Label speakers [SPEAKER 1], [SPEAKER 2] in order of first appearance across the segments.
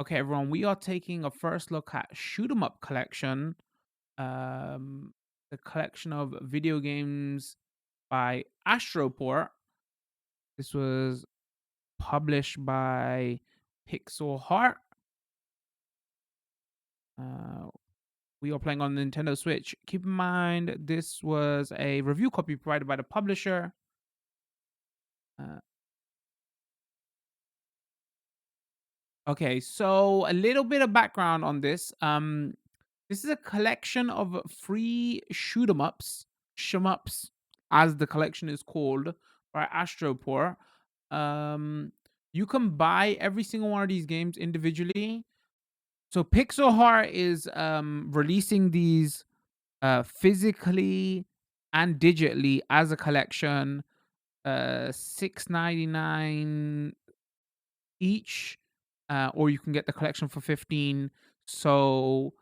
[SPEAKER 1] Okay, everyone, we are taking a first look at Shoot 'em Up collection, um, the collection of video games by Astroport. This was published by Pixel Heart. Uh, we are playing on the Nintendo Switch. Keep in mind, this was a review copy provided by the publisher. Uh, okay, so a little bit of background on this. This is a collection of free shoot 'em ups, shmups, as the collection is called, by Astroport. Um, you can buy every single one of these games individually. So Pixel Heart is releasing these physically and digitally as a collection, 6.99 each, or you can get the collection for 15. So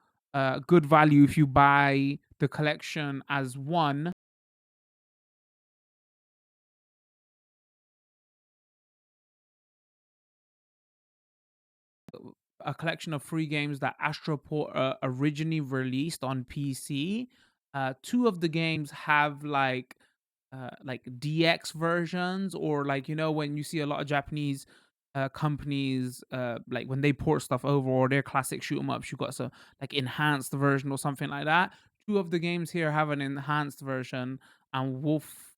[SPEAKER 1] good value if you buy the collection as one. A collection of free games that Astroport originally released on PC. Two of the games have like DX versions, or like, when you see a lot of Japanese companies, like when they port stuff over, or their classic shoot 'em ups, you got some like enhanced version or something like that. Two of the games here have an enhanced version, and Wolf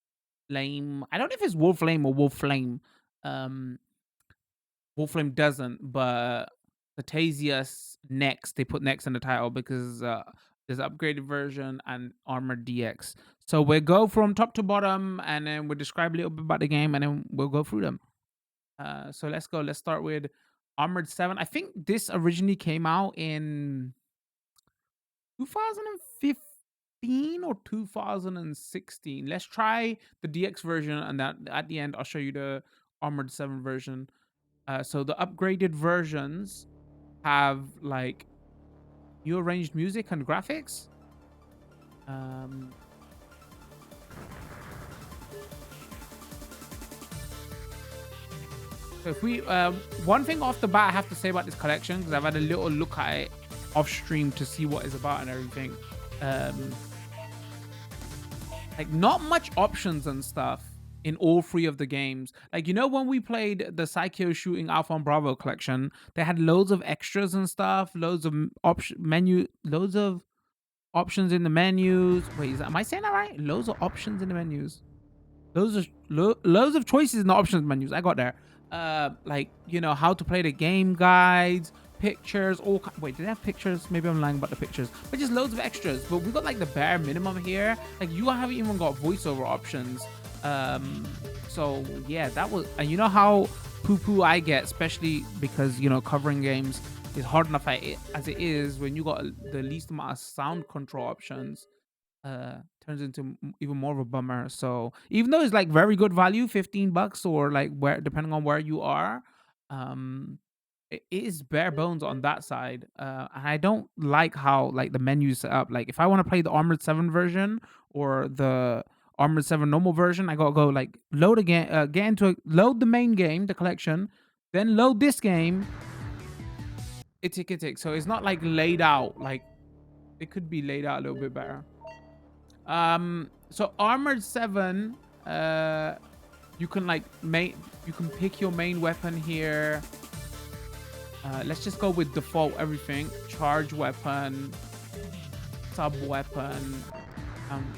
[SPEAKER 1] Flame. I don't know if it's Wolf Flame or Wolf Flame. Um, Wolf Flame doesn't, but Cetasius next. They put next in the title because there's an upgraded version and Armored DX. So we'll go from top to bottom, and then we'll describe a little bit about the game, and then we'll go through them. So let's go. Let's start with Armored 7. I think this originally came out in 2015 or 2016. Let's try the DX version, and that at the end I'll show you the Armored 7 version. So the upgraded versions have like new arranged music and graphics. Um, so if we, one thing off the bat I have to say about this collection, because I've had a little look at it off stream to see what it's about and everything. Um, like not much options and stuff in all three of the games. Like, when we played the Psycho Shooting Alpha and Bravo collection, they had loads of extras and stuff, loads of loads of options in the menus. Wait, am I saying that right? Loads of options in the menus. Loads of choices in the options menus. I got there. Like, how to play the game guides, pictures, wait, did they have pictures? Maybe I'm lying about the pictures, but just loads of extras. But we got like the bare minimum here. Like, you haven't even got voiceover options. So yeah, that was, and you know how poo I get, especially because covering games is hard enough as it is. When you got the least amount of sound control options, turns into even more of a bummer. So even though it's like very good value, $15, or like where, depending on where you are, um it is bare bones on that side. And I don't like how like the menu's set up. Like, if I want to play the Armored 7 version or the Armored 7 normal version, I gotta go like load again, load the main game, the collection, then load this game. It. So it's not like laid out. Like, it could be laid out a little bit better. So Armored 7, you can like you can pick your main weapon here. Let's just go with default everything. Charge weapon, sub weapon.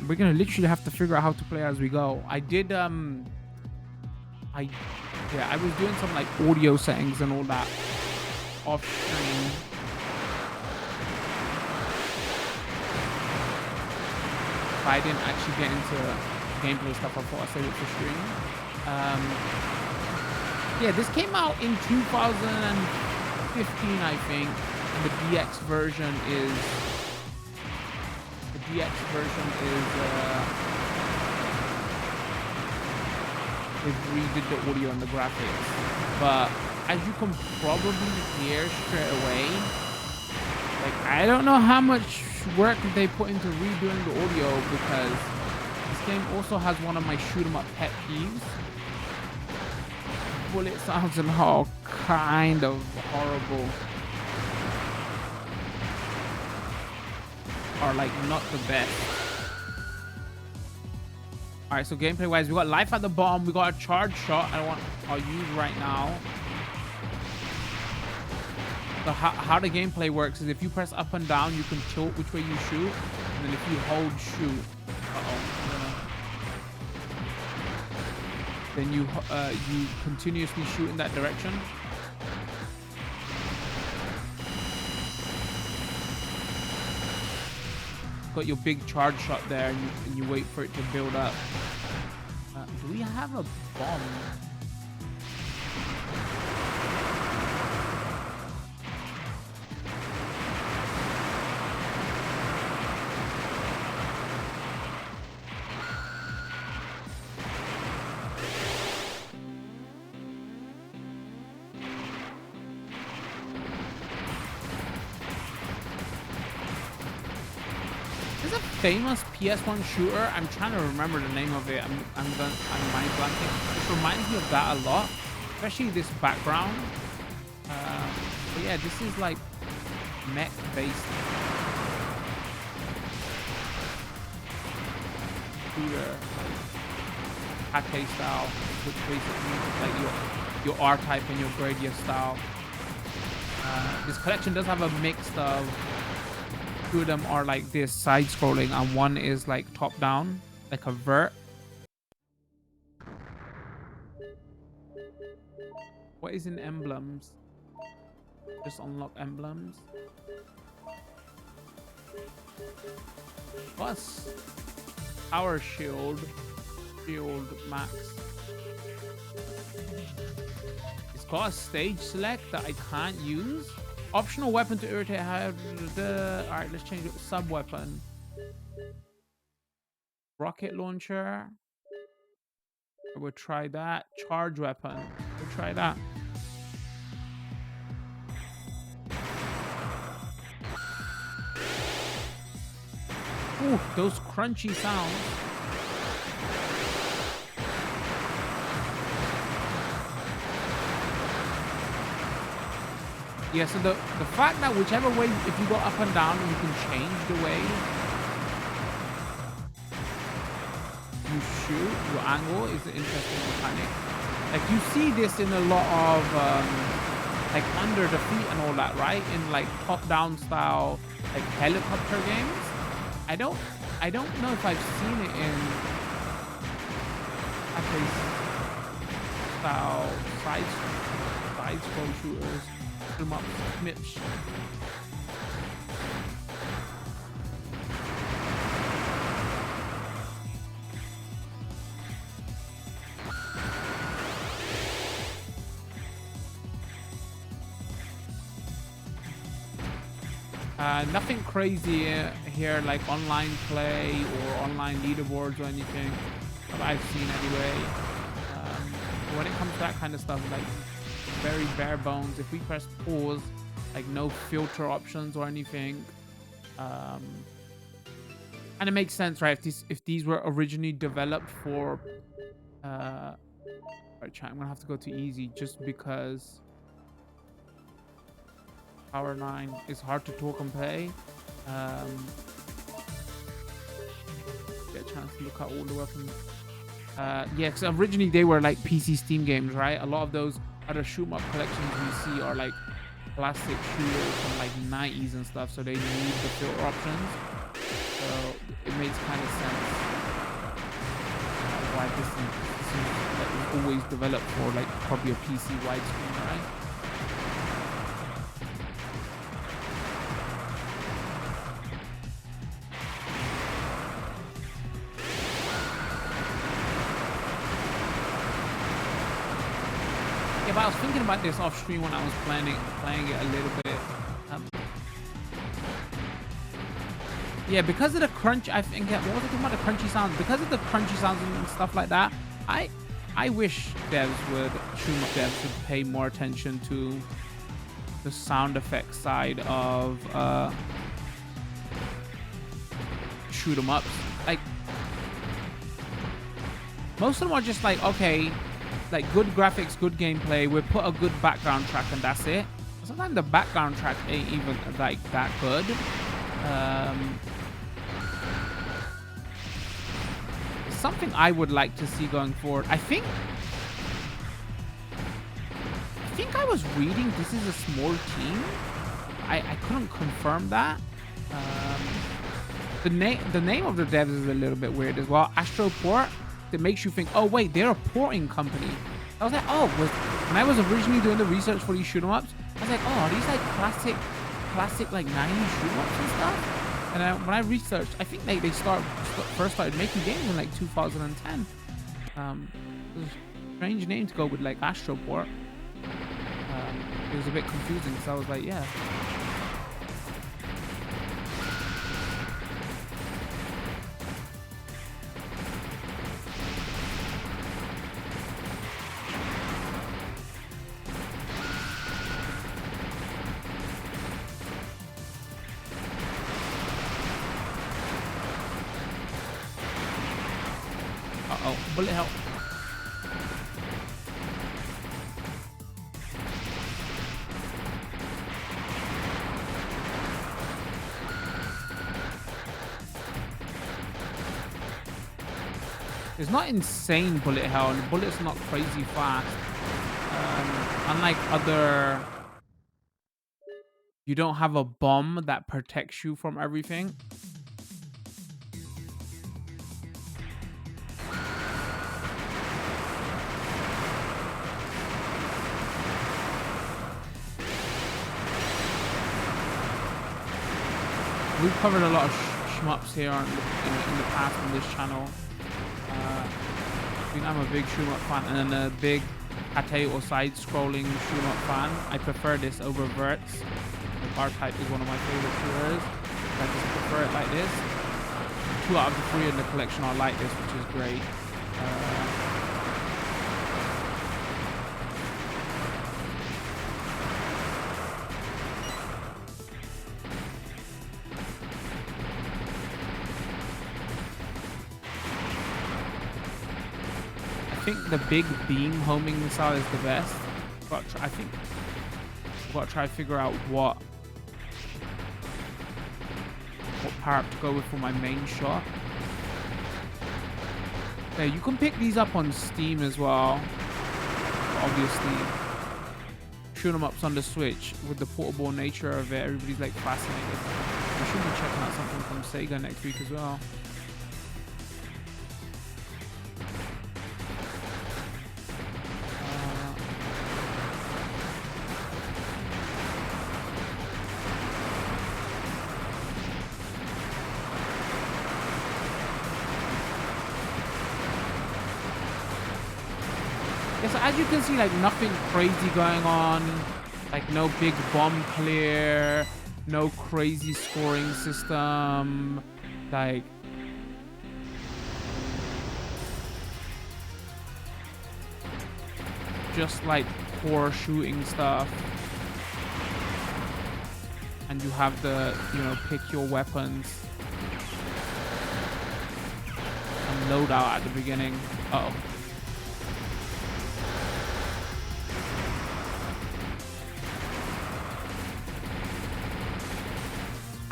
[SPEAKER 1] We're gonna literally have to figure out how to play as we go. I was doing some like audio settings and all that off stream. If I didn't actually get into gameplay stuff, I thought I'd save it for stream. Yeah, this came out in 2015, I think, and the DX version is they've redid the audio and the graphics. But as you can probably hear straight away, like, I don't know how much work they put into redoing the audio, because this game also has one of my shoot 'em up pet peeves. Bullet sounds and all kind of horrible. are like not the best. All right, so gameplay wise, we got life at the bottom. We got a charge shot. I'll use right now. So how the gameplay works is if you press up and down, you can tilt which way you shoot, and then if you hold shoot, then you continuously shoot in that direction. Got your big charge shot there, and you wait for it to build up. Do we have a bomb? Famous PS1 shooter. I'm trying to remember the name of it. I'm mind blanking. It reminds me of that a lot, especially this background. But yeah, this is like mech based shooter, like Hake style, which basically means like your R type and your Gradius style. This collection does have a mix of. Two of them are like this side scrolling and one is like top down, like a vert. What is in emblems? Just unlock emblems. Plus power shield max. It's got a stage select that I can't use. Optional weapon to irritate. Alright, let's change it. Sub weapon. Rocket launcher. We'll try that. Charge weapon. We'll try that. Ooh, those crunchy sounds. Yeah, so the fact that whichever way, if you go up and down, you can change the way you shoot, your angle is an interesting mechanic. Like you see this in a lot of like under the feet and all that, right? In like top-down style, like helicopter games. I don't know if I've seen it in style side scroll shooters. Shmup, Smips. Nothing crazy here like online play or online leaderboards or anything that I've seen anyway. When it comes to that kind of stuff, like very bare bones. If we press pause, like no filter options or anything, and it makes sense, right? If these were originally developed for right, chat, I'm gonna have to go to easy just because Power 9 is hard to talk and play. Get a chance to look at all the weapons. Yeah, because originally they were like PC Steam games, right? A lot of those other shoot 'em up collections we see are like classic shooters from like 90s and stuff, so they need the filter options. So it makes kind of sense why this is always developed for like probably a PC widescreen, right? Yeah, but I was thinking about this off stream when I was playing it a little bit. Yeah, because of the crunch, I think, what was I talking about, the crunchy sounds? Because of the crunchy sounds and stuff like that, I wish devs would, shoot-'em-up devs would pay more attention to the sound effect side of shoot 'em ups. Like, most of them are just like, okay, like good graphics, good gameplay, we'll put a good background track and that's it. Sometimes the background track ain't even like that good. something I would like to see going forward. I think I was reading this is a small team. I couldn't confirm that. The name of the devs is a little bit weird as well. Astroport. That makes you think, oh wait, they're a porting company. I was like, oh, when I was originally doing the research for these shoot 'em ups, I was like, oh, are these like classic like 90s shoot 'em ups and stuff? And when I researched, I think they first started making games in like 2010. It was a strange name to go with like Astroport. It was a bit confusing, so I was like, yeah. Uh-oh, bullet hell. It's not insane bullet hell, and the bullet's not crazy fast. Unlike other... You don't have a bomb that protects you from everything. We've covered a lot of shmups here in the past on this channel. I think I'm a big shoot-'em-up fan, and then a big arcade or side-scrolling shoot-'em-up fan. I prefer this over Verts. The R-Type is one of my favorite shooters. I just prefer it like this. 2 out of the 3 in the collection are like this, which is great. I think the big beam homing missile is the best. I think I've got to try to figure out what power up to go with for my main shot. Yeah, you can pick these up on Steam as well. Obviously, shoot 'em ups on the Switch with the portable nature of it. Everybody's like fascinated. I should be checking out something from Sega next week as well. Yeah, so as you can see, like nothing crazy going on, like no big bomb clear, no crazy scoring system, like just like core shooting stuff. And you have the, you know, pick your weapons and loadout at the beginning. Uh-oh.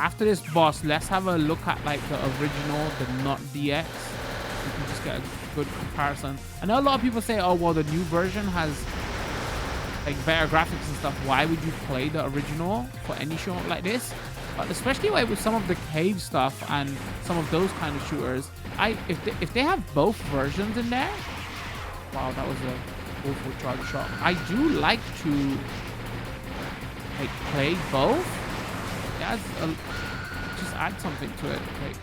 [SPEAKER 1] After this boss, let's have a look at like the original, the not DX. You can just get a good comparison. I know a lot of people say, oh, well, the new version has like better graphics and stuff. Why would you play the original for any show like this? But especially like with some of the cave stuff and some of those kind of shooters, if they have both versions in there, wow, that was a awful charge shot. I do like to like play both. Just add something to it, like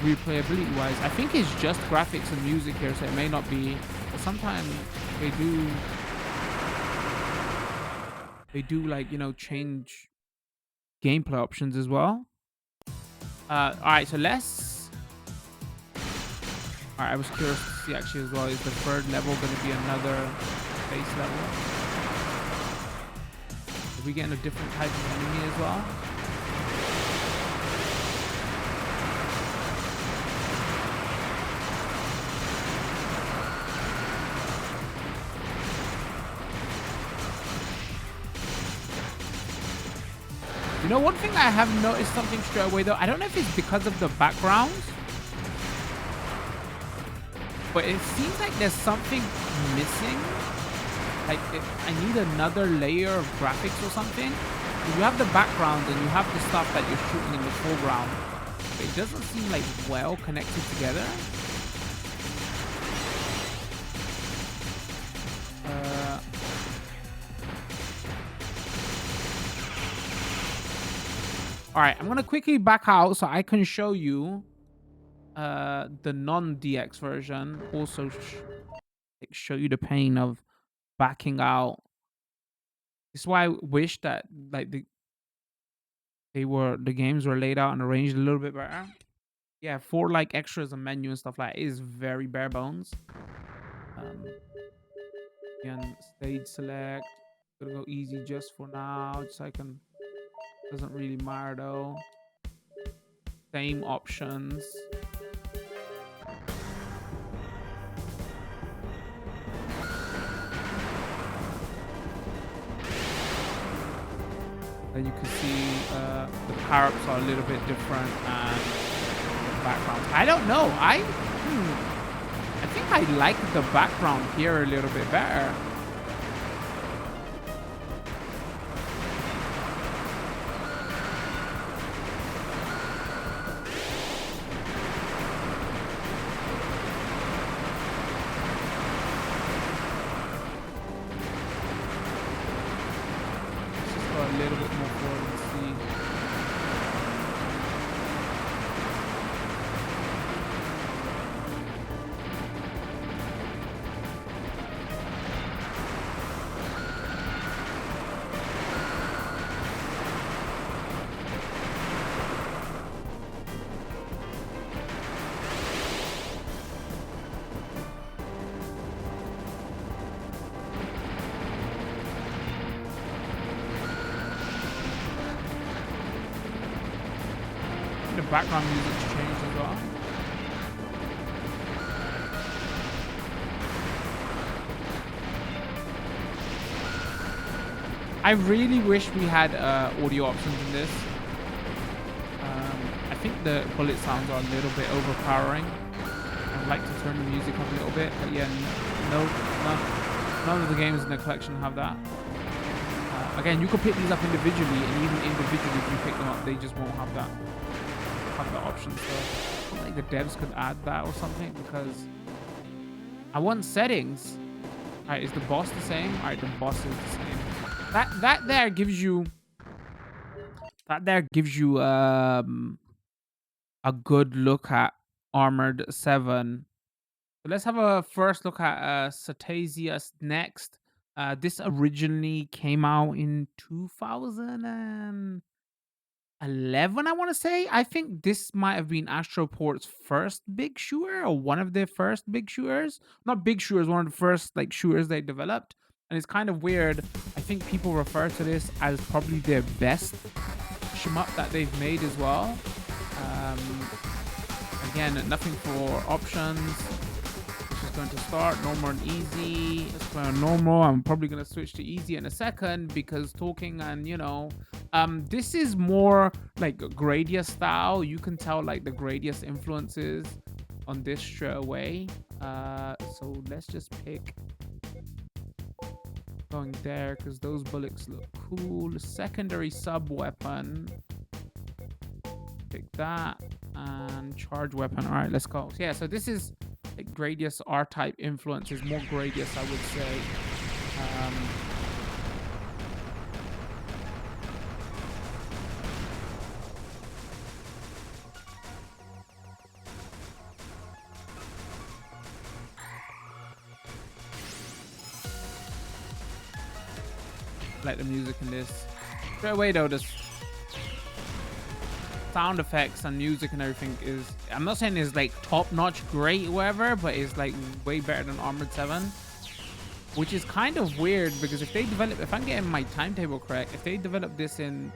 [SPEAKER 1] replayability wise. I think it's just graphics and music here, so it may not be, but sometimes they do like, you know, change gameplay options as well. All right, so let's, all right, I was curious to see actually as well, is the third level going to be another base level? Are we getting a different type of enemy as well? You know, one thing I have noticed something straight away though, I don't know if it's because of the backgrounds, but it seems like there's something missing. Like I need another layer of graphics or something. You have the background and you have the stuff that you're shooting in the foreground. But it doesn't seem like well connected together. All right, I'm gonna quickly back out so I can show you the non-DX version. Also show you the pain of backing out. This is why I wish that like the games were laid out and arranged a little bit better. Yeah, for like extras and menu and stuff like that, it is very bare bones. Again, stage select. Gonna go easy just for now, just so I can. Doesn't really matter though. Same options. Then you can see the power-ups are a little bit different and the background. I don't know. I think I like the background here a little bit better. A little bit more forward and see. The background music's changed as well. I really wish we had audio options in this. I think the bullet sounds are a little bit overpowering. I'd like to turn the music up a little bit, but yeah, none of the games in the collection have that. Again, you could pick these up individually, and even individually, if you pick them up, they just won't have that. The options, so I feel like the devs could add that or something, because I want settings. All right, is the boss the same? All right, the boss is the same. That there gives you a good look at Armored 7. So let's have a first look at Cetasius next. This originally came out in 2011, I want to say. I think this might have been Astroport's first big shooter, or one of their first big shooters. Not big shooters, one of the first like shooters they developed. And it's kind of weird. I think people refer to this as probably their best shmup that they've made as well. Again, nothing for options. Just going to start normal and easy. Let's play on normal. I'm probably going to switch to easy in a second, because talking and this is more like Gradius style. You can tell like the Gradius influences on this straight away. So let's just pick going there, because those bullets look cool. Secondary sub weapon, pick that, and charge weapon. All right, let's go. So yeah, so this is like Gradius R-type influences, more Gradius, I would say. Like the music in this. Straight away though, this sound effects and music and everything is, I'm not saying it's like top-notch great or whatever, but it's like way better than Armored 7. Which is kind of weird, because if they develop, if I'm getting my timetable correct, if they develop this in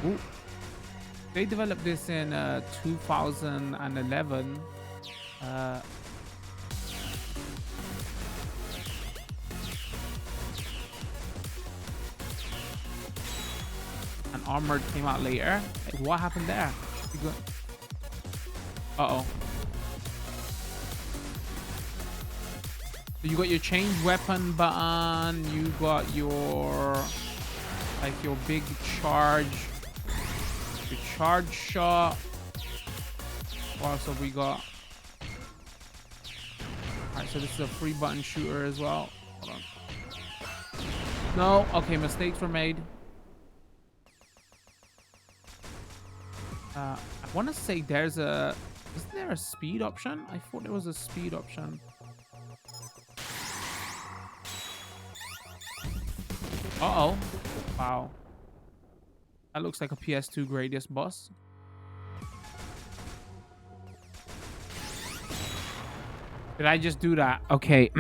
[SPEAKER 1] 2011, and Armored came out later. Like, what happened there? Uh-oh. So you got your change weapon button. You got your like your big charge, your charge shot. What else have we got? All right, so this is a free button shooter as well. Hold on. No, okay, mistakes were made. I want to say there's a... Isn't there a speed option? I thought there was a speed option. Uh-oh. Wow. That looks like a PS2 Gradius boss. Did I just do that? Okay.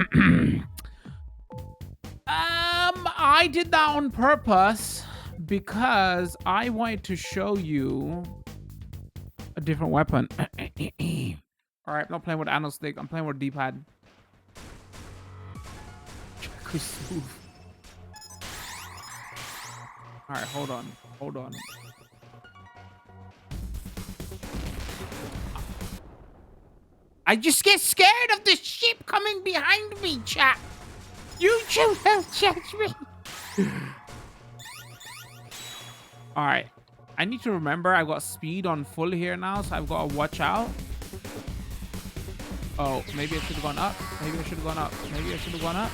[SPEAKER 1] I did that on purpose because I wanted to show you a different weapon. All right, I'm not playing with analog stick. I'm playing with D-pad. Smooth. All right, hold on. Hold on. I just get scared of the ship coming behind me, chat. You just don't judge me. All right. I need to remember I got speed on full here now, so I've got to watch out. Oh, maybe I should have gone up. Maybe I should have gone up. Maybe I should have gone up.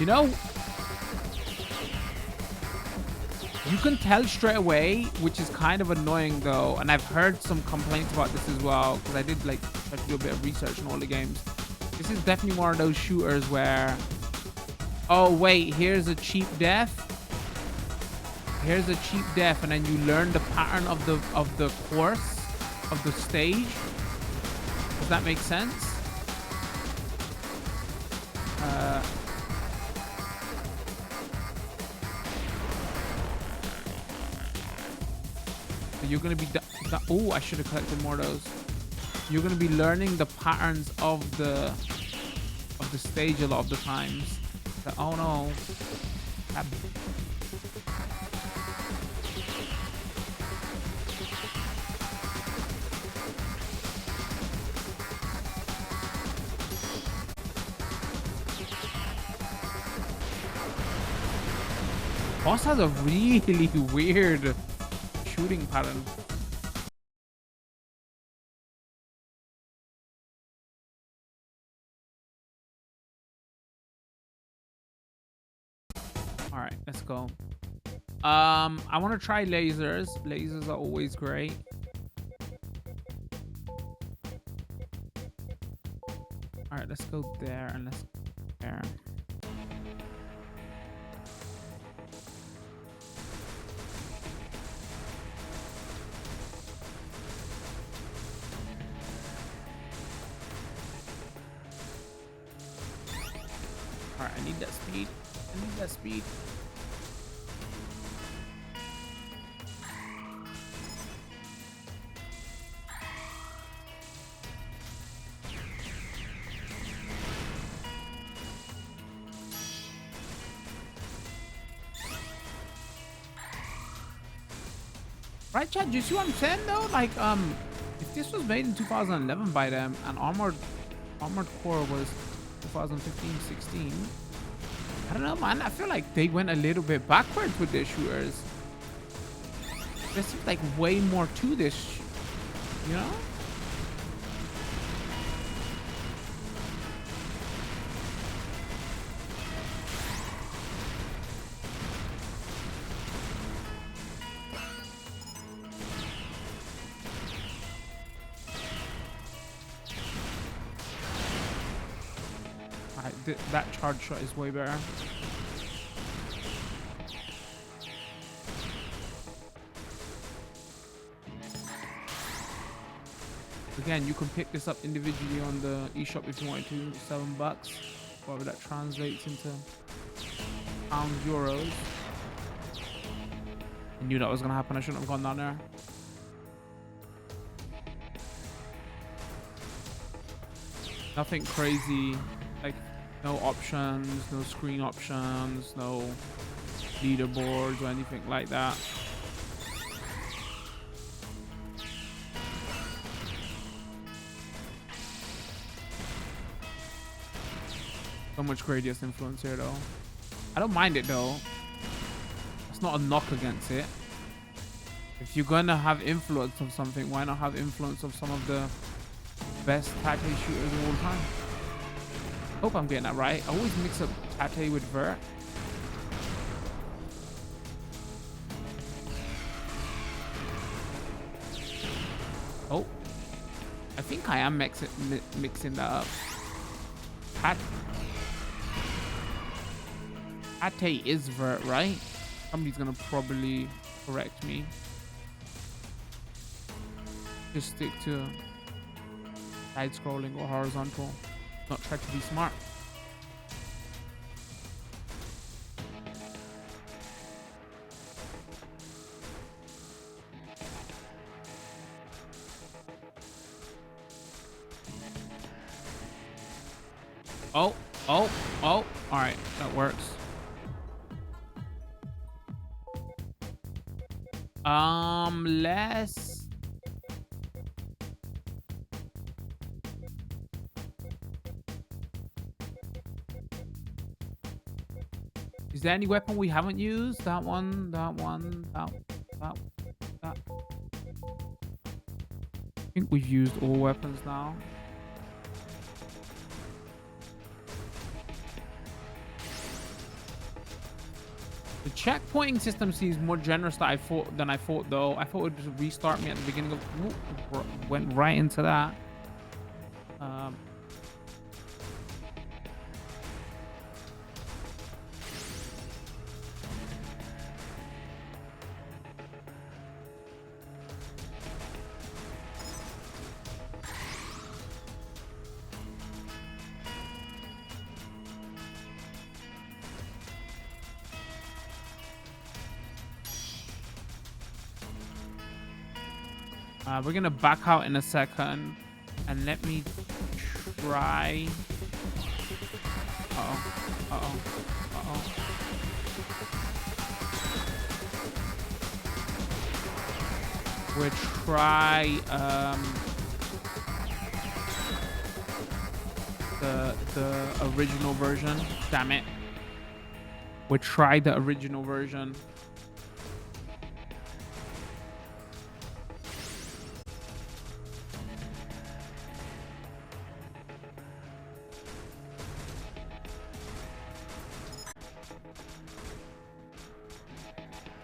[SPEAKER 1] You know, you can tell straight away, which is kind of annoying though, and I've heard some complaints about this as well, because I did like try to do a bit of research on all the games. This is definitely one of those shooters where, oh wait, here's a cheap death. Here's a cheap death, and then you learn the pattern of the course of the stage. Does that make sense? You're gonna be oh, I should have collected more of those. You're gonna be learning the patterns of the stage a lot of the times. Oh no. Boss has a really weird shooting pattern. All right, let's go. I want to try lasers. Lasers are always great. All right, let's go there and let's go there. All right, I need that speed. I need that speed. Right, chat? Do you see what I'm saying though? Like, if this was made in 2011 by them and Armored Core was 2015-16, I don't know, man. I feel like they went a little bit backwards with their shooters. There seems like way more to this, you know? That charge shot is way better. Again, you can pick this up individually on the eShop if you wanted to. $7, whatever that translates into pounds, euros. I knew that was gonna happen. I shouldn't have gone down there. Nothing crazy, like no options, no screen options, no leaderboards or anything like that. So much Gradius influence here, though. I don't mind it, though. It's not a knock against it. If you're gonna have influence of something, why not have influence of some of the best Tate shooters of all time? Hope I'm getting that right. I always mix up Tate with Vert. Oh, I think I am mixing that up. Tate is Vert, right? Somebody's gonna probably correct me. Just stick to side scrolling or horizontal. Not try to be smart. Oh. All right, that works. Let's. Is there any weapon we haven't used? That one. I think we've used all weapons now. The checkpointing system seems more generous than I thought, though. I thought it would just restart me at the beginning of. Ooh, went right into that. We're gonna back out in a second, and let me try. We'll try the original version. Damn it. We'll try the original version.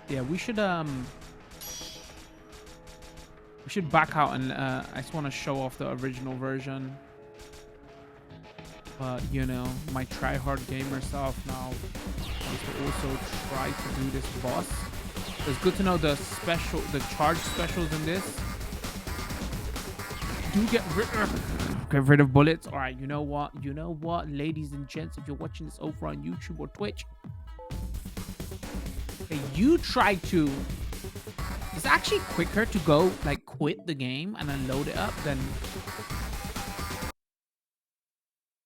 [SPEAKER 1] Yeah, we should back out, and I just want to show off the original version. But you know, my try-hard gamer self now wants to also try to do this boss. So it's good to know the charge specials in this. Do get rid of bullets. All right, you know what, ladies and gents, if you're watching this over on YouTube or Twitch, okay, you try to. It's actually quicker to go like quit the game and then load it up than.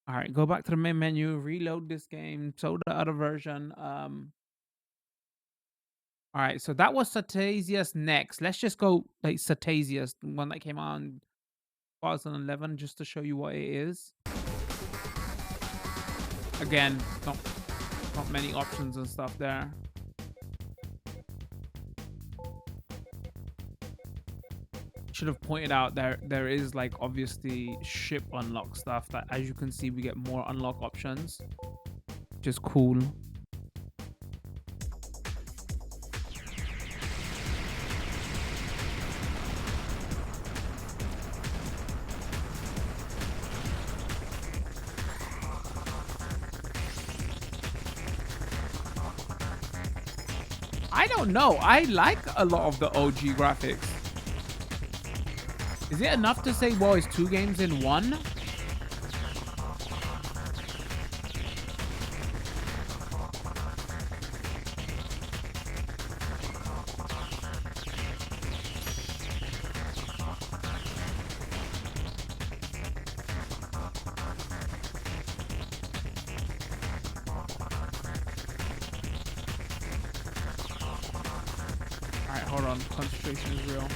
[SPEAKER 1] All right, go back to the main menu, reload this game, so the other version. All right, so that was Satasius next. Let's just go like Satasius, the one that came out in 2011, just to show you what it is. Again, not many options and stuff there. Should have pointed out there is like obviously ship unlock stuff that, as you can see, we get more unlock options, which is cool. I don't know, I like a lot of the OG graphics. Is it enough to say, well, it's 2 games in 1? All right, hold on. Concentration is real.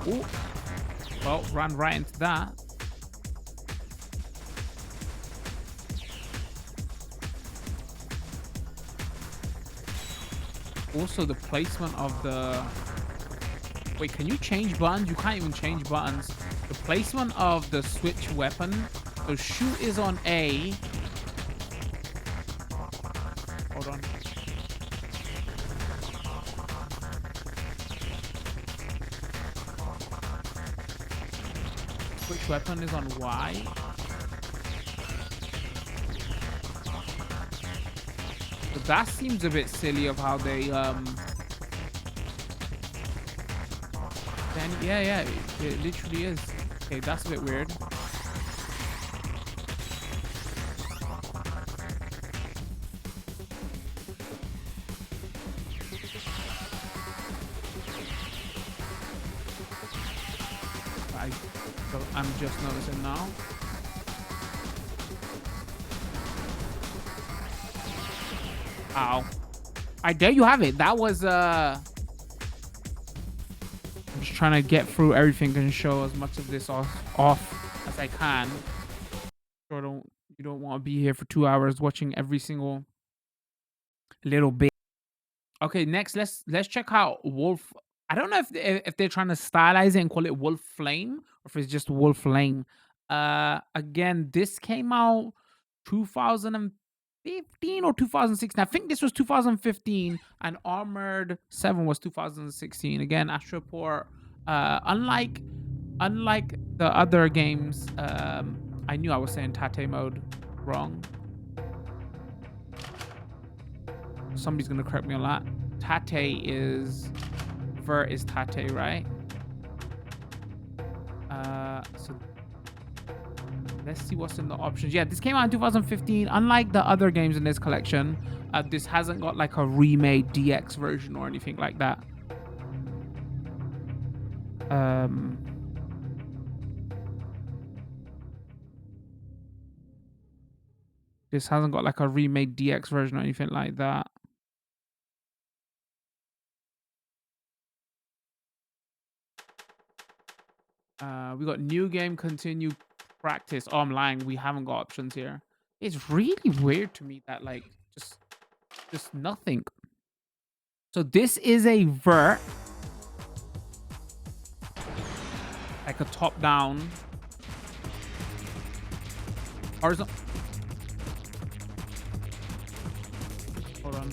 [SPEAKER 1] Ooh. Well, ran right into that. Also, the placement of the... Wait, can you change buttons? You can't even change buttons. The placement of the switch weapon. So shoot is on A. Hold on. Switch weapon is on Y. But that seems a bit silly of how they yeah, it literally is. Okay, that's a bit weird. I'm just noticing now. Ow. There you have it. That was I'm just trying to get through everything and show as much of this off as I can. Sure, you don't want to be here for 2 hours watching every single little bit. Okay, next let's check out Wolf. I don't know if they're trying to stylize it and call it Wolf Flame or if it's just Wolf Flame. Again, this came out 2015 or 2016. I think this was 2015, and Armored 7 was 2016. Again, Astroport. Unlike the other games, I knew I was saying Tate mode wrong. Somebody's gonna correct me on that. Tate is Vert is Tate, right? So let's see what's in the options. Yeah, this came out in 2015. Unlike the other games in this collection, this hasn't got like a remade DX version or anything like that. This hasn't got like a remade DX version or anything like that. We got new game, continue, practice. Oh, I'm lying. We haven't got options here. It's really weird to me that like just nothing. So this is a vert, like a top down horizontal. Hold on.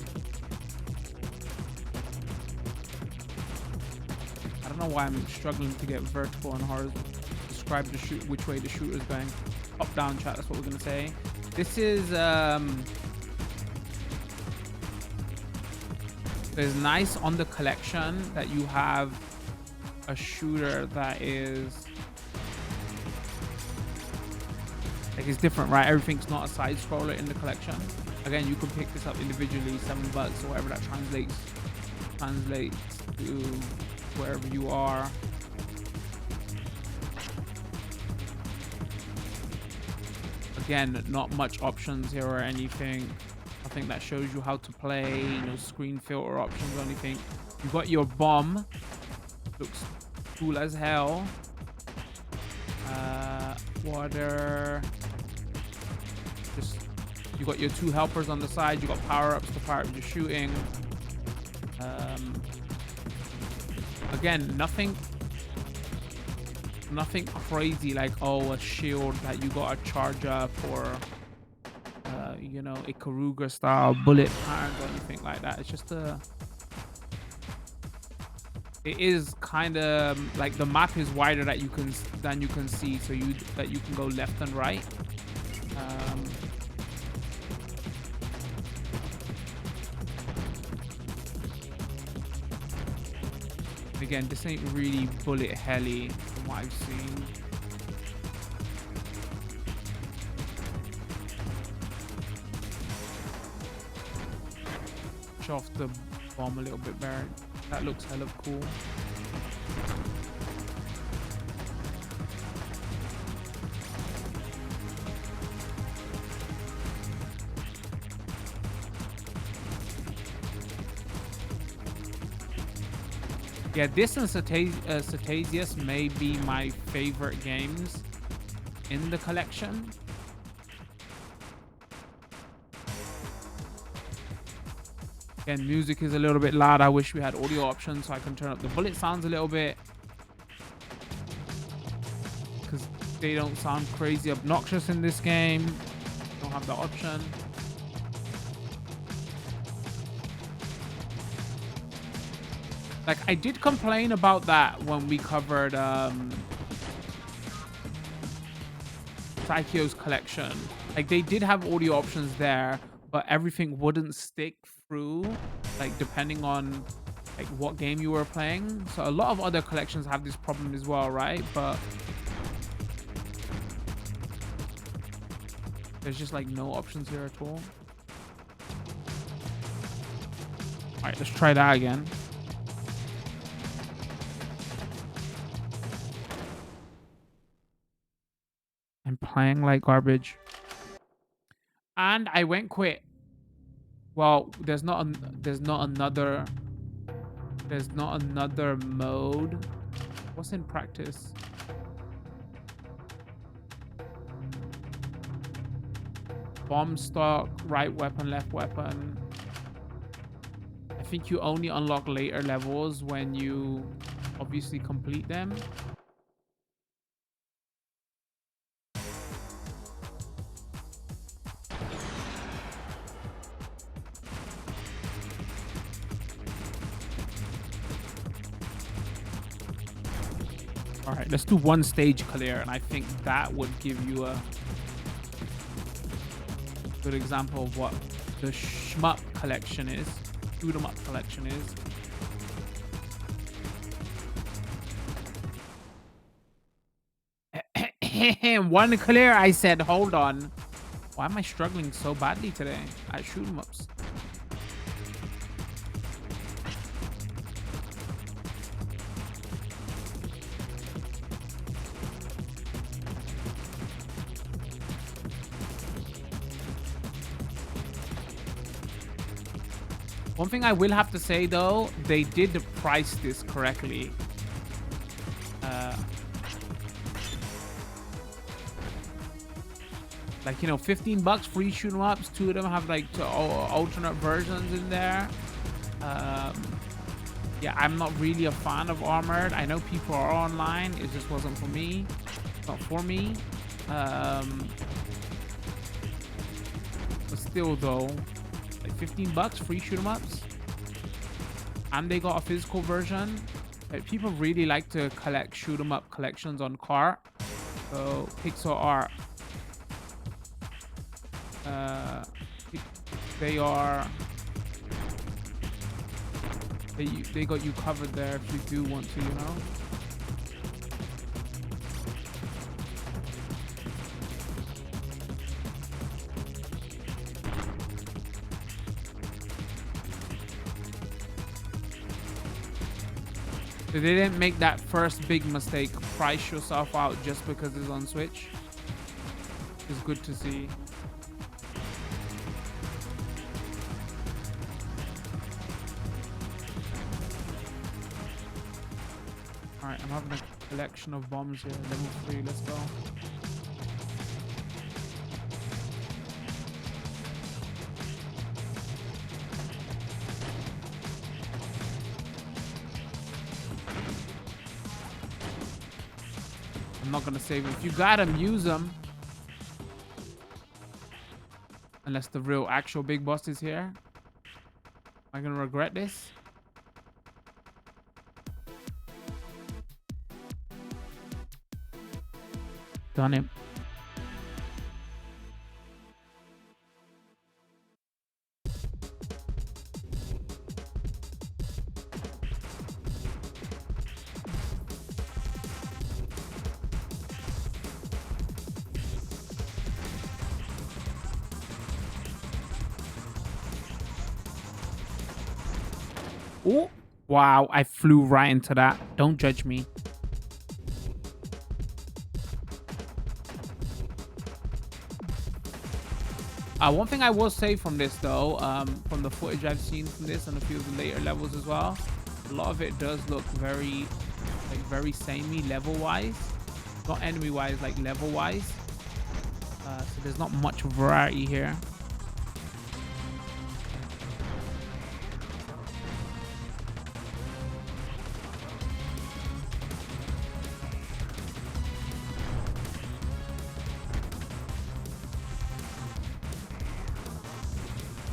[SPEAKER 1] I don't know why I'm struggling to get vertical and horizontal. Describe the shoot, which way the shooter is going. Up down chat, that's what we're gonna say. This is it's nice on the collection that you have a shooter that is like it's different, right? Everything's not a side scroller in the collection. Again, you can pick this up individually, $7 or whatever that translates to wherever you are. Again, not much options here or anything. I think that shows you how to play, no screen filter options or anything. You've got your bomb. Looks cool as hell. Water. Just, you got your 2 helpers on the side. You got power-ups to power up your shooting. Again, nothing crazy like, oh, a shield that you got to charge up or you know, a Karuga style bullet patterns or anything like that. It's just it is kind of like the map is wider than you can see, so you can go left and right. Again, this ain't really bullet helly from what I've seen. Show off the bomb a little bit better. That looks hella cool. Yeah, this and Cetasius may be my favorite games in the collection. Again, music is a little bit loud. I wish we had audio options so I can turn up the bullet sounds a little bit, because they don't sound crazy obnoxious in this game. Don't have the option. Like, I did complain about that when we covered Psycho's collection. Like, they did have audio options there, but everything wouldn't stick through, like, depending on like what game you were playing. So a lot of other collections have this problem as well, right? But there's just like no options here at all. All right, let's try that again. I'm playing like garbage. And I went quit. Well, there's not another mode. What's in practice? Bomb stock, right weapon, left weapon. I think you only unlock later levels when you obviously complete them. All right, let's do one stage clear, and I think that would give you a good example of what the Shmup collection is. Shoot 'em up collection is. One clear, I said. Hold on. Why am I struggling so badly today at shoot 'em ups? One thing I will have to say though, they did price this correctly. Like, you know, 15 bucks, free shoot 'em ups. Two of them have like alternate versions in there. Yeah, I'm not really a fan of Armored. I know people are online. It just wasn't for me. It's not for me. But still though, like 15 bucks, free shoot 'em ups. And they got a physical version. Like, people really like to collect shoot 'em up collections on cart. So pixel art. They got you covered there if you do want to, you know. So they didn't make that first big mistake, price yourself out just because it's on Switch. It's good to see. Alright, I'm having a collection of bombs here. Level 3, let's go. I'm not gonna save them. If you got them, use them. Unless the real actual big boss is here. Am I gonna regret this? Done it. Oh, wow. I flew right into that. Don't judge me. One thing I will say from this though, from the footage I've seen from this and a few of the later levels as well, A lot of it does look very, like, very samey level-wise. Not enemy-wise, like level-wise. So there's not much variety here.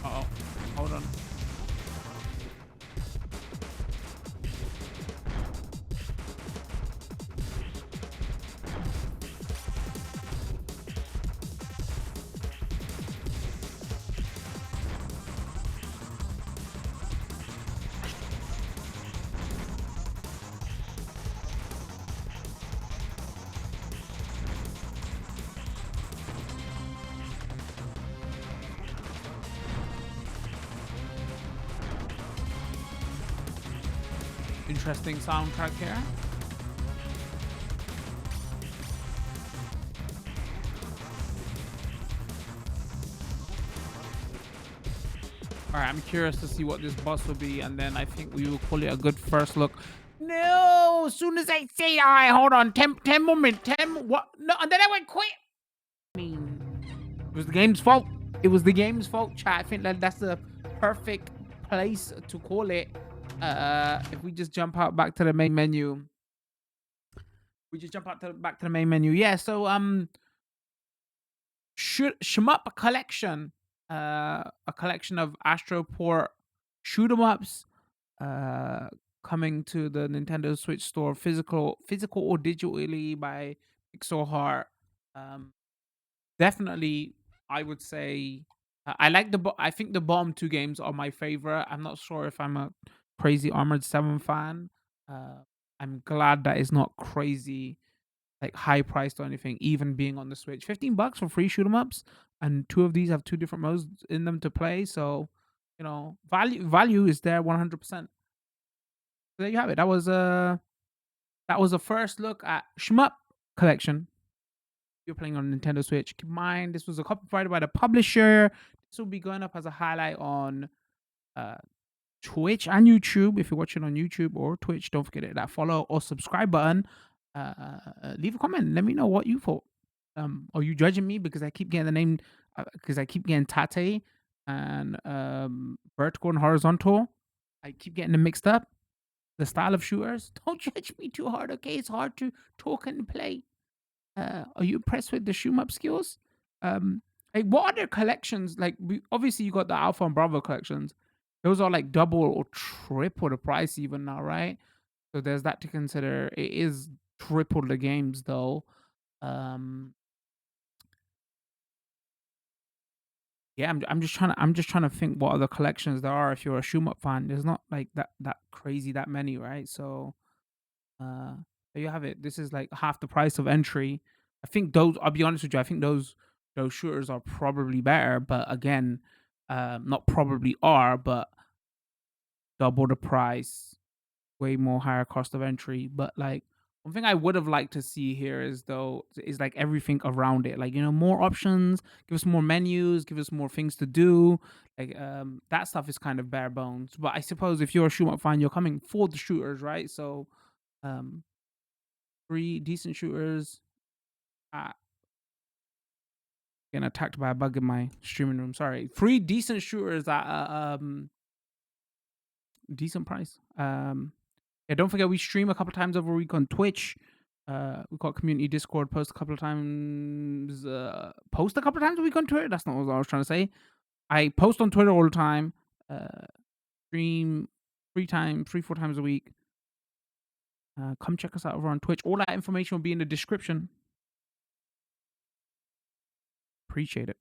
[SPEAKER 1] Uh-oh. Hold on. Interesting soundtrack here. All right, I'm curious to see what this boss will be, and then I think we will call it a good first look. No, as soon as I say, all right, hold on, 10 more minutes, 10, what? No, and then I went quit. I mean, it was the game's fault. It was the game's fault, chat. I think that's the perfect place to call it. If we just jump out back to the main menu. Back to the main menu. Yeah, so Shmup collection. A collection of Astroport shoot 'em ups coming to the Nintendo Switch store, physical or digitally by Pixel Heart. Um Definitely, I would say I like I think the bottom two games are my favorite. I'm not sure if I'm a crazy Armored 7 fan. Uh, I'm glad that it's not crazy, like high priced or anything, even being on the Switch. $15 for free shoot 'em ups, and two of these have two different modes in them to play. So, value is there 100%. So there you have it. That was a first look at Shmup collection. You're playing on Nintendo Switch. Keep in mind, this was a copy provided by the publisher. This will be going up as a highlight on uh, Twitch and YouTube. If you're watching on YouTube or Twitch, don't forget that follow or subscribe button. Leave a comment. Let me know what you thought. Are you judging me because I keep getting the name? Because I keep getting Tate and vertical and horizontal. I keep getting them mixed up. The style of shooters. Don't judge me too hard, okay? It's hard to talk and play. Are you impressed with the Shmup skills? Like, what other collections? Like, obviously you got the Alpha and Bravo collections. Those are like double or triple the price even now, right? So there's that to consider. It is triple the games though. Um, yeah, I'm just trying to think what other collections there are if you're a Shmup fan. There's not like that crazy that many, right? So Uh, there you have it. This is like half the price of entry. I think those. I'll be honest with you. I think those shooters are probably better, but again, not probably are, but double the price, way more higher cost of entry. But like one thing I would have liked to see here is like everything around it. Like more options, give us more menus, give us more things to do. Like that stuff is kind of bare bones. But I suppose if you're a shoot 'em up fan, you're coming for the shooters, right? So um 3 decent shooters. Ah, getting attacked by a bug in my streaming room. Sorry. 3 decent shooters at a decent price. Yeah, don't forget we stream a couple times over a week on Twitch. We got community Discord, post a couple of times a week on Twitter. That's not what I was trying to say. I post on Twitter all the time. Stream 4 times a week. Come check us out over on Twitch. All that information will be in the description. Appreciate it.